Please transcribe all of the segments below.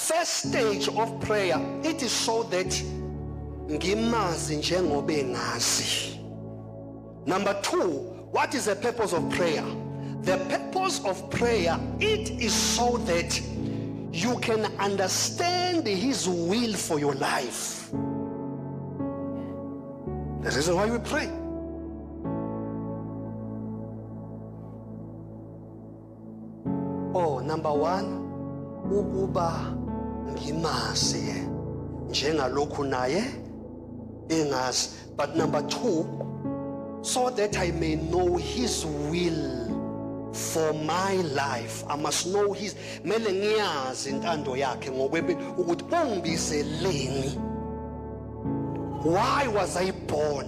First stage of prayer, it is so that ngimazi njengoba engazi. Number 2, what is the purpose of prayer? The purpose of prayer, it is so that you can understand his will for your life. The reason why we pray. Oh, number 1, ukuba ngimazi njengalokhu naye engazi. But number 2, so that I may know his will for my life. I must know his, mele ngiyazi intando yakhe ngokwempilo ukuthi ungibizeleni. Why was I born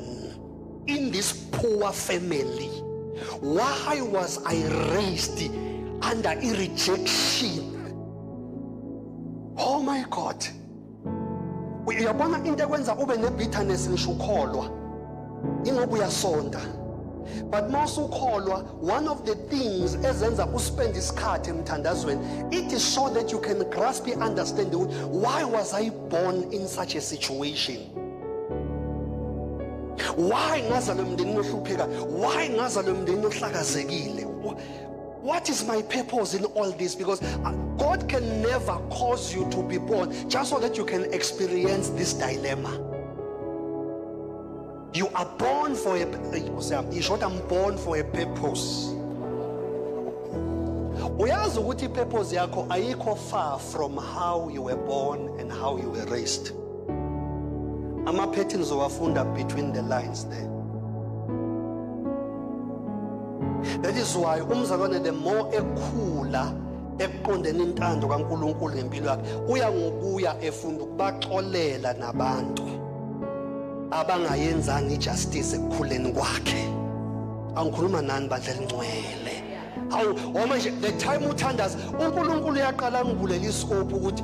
in this poor family? Why was I raised under rejection? Oh my God. Uyabona into ekwenza ube nebitterness ngisho ukholwa ingoba uyasonda. But mawusukholwa, one of the things ezenza uspend isikhathi emthandazweni, it is so that you can grasp and understand why was I born in such a situation? Why ngazalwa emndenini ohlupheka? Why ngazalwa emndenini ohlakazekile? What is my purpose in all this? Because God can never cause you to be born just so that you can experience this dilemma. You are born for I'm born for a purpose. Uyazi ukuthi purpose yakho ayikho far from how you were born and how you were raised. Ama-patterns owafunda between the lines there. That is why umzalwane the more ekhula ekuqondeni intando kaNkulunkulu ngempilo yakhe, uya ngokuya efunda ukubaxolela nabantu abangayenzanga ijustice ekukhuleni kwakhe. Angikhuluma nani bandla elingcwele. Hawu manje the time uthandaza uNkulunkulu uyaqala ngivulela iscope ukuthi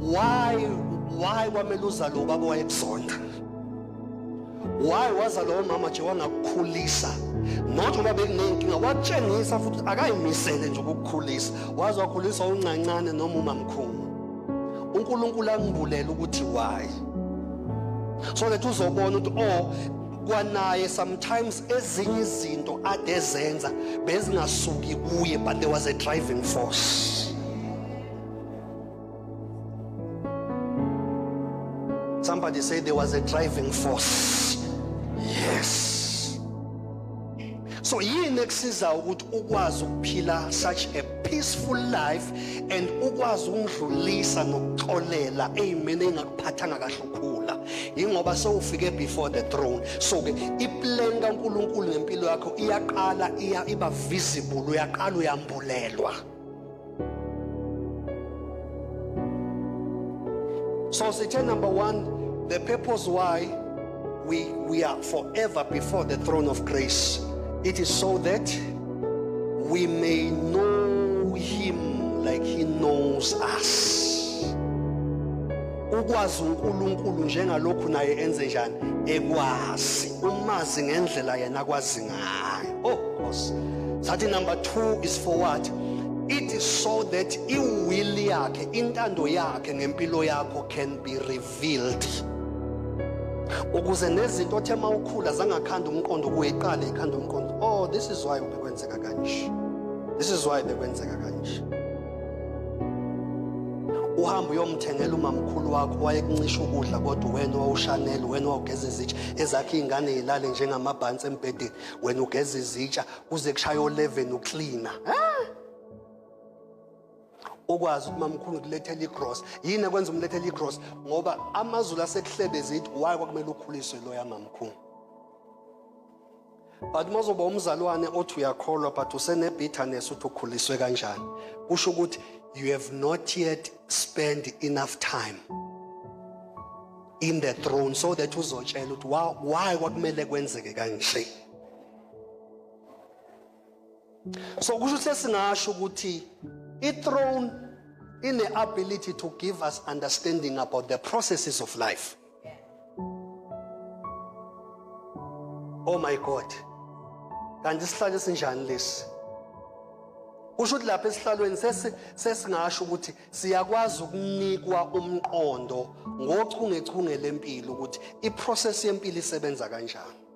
why kwamele uzalo baba wayekuzonda. Why wazalo mama nje wangakukhulisa? Not ngoba bekunenkinga, watshengisa futhi akayimisele nje ukukukhulisa. Wazi wakhulisa uncancane noma umamkhulu. uNkulunkulu angibulela ukuthi why. So that uzobona ukuthi kwanaye sometimes ezinye izinto adezenza bezingasuki kuye, but there was a driving force. Somebody say there was a driving force. Yes. So yini ekusiza ukuthi ukwazi ukuphila such a peaceful life and ukwazi ukudlulisa nokuxolela eyimene engakuphathanga kahle ukukhula, ingoba sewufike before the throne. So ke iplan kaNkulunkulu ngempilo yakho iyaqala iba visible, uyaqala uyambulelwa. So sithe number 1, the purpose why we are forever before the throne of grace. It is so that we may know him like he knows us. Ukwazi uNkulunkulu njengalokhu naye enze njani ekwazi, umazi ngendlela yena akwazi ngayo. Oh Nkosi. Sathi number 2 is for what? It is so that iwill yakhe, intando yakhe ngempilo yakho can be revealed. Ukuze nezinto othe mawukhula zangakhanda umqondo kuyiqala ikhanda umqondo. Oh, this is why bekwenzeka kanje. This is why bekwenzeka kanje. Uhamba uyomthengela umamkhulu wakho wayekuncisha ukudla kodwa wena wawushanela, wena wawugeza izitsha ezakhe ingane ezilale njengamabhansi embedeni, wena ugeza izitsha kuze kushaya 11 uklina. Ukwazi ukuthi mamkhulu kulethela igross. Yini ekwenza umlethela igross? Ngoba amazulu asekuhlebe zithi why kwakumele ukhuliswe lo yamamkhulu. But mazoba umzalwane othi uyakholwa but usene bitterness uthi ukhuliswe kanjani, kusho ukuthi you have not yet spent enough time in the throne so that uzotshela ukuthi why kwakumele kwenzeke kanje. So kusho sesingasho ukuthi i-throne in the ability to give us understanding about the processes of life. Oh my God. Kanti sihlale sinjani lesi? kusho ukuthi lapha esihlalweni sesingasho ukuthi siyakwazi ukunikwa umqondo ngochungechunge lempilo ukuthi iprocess yempilo isebenza kanjani.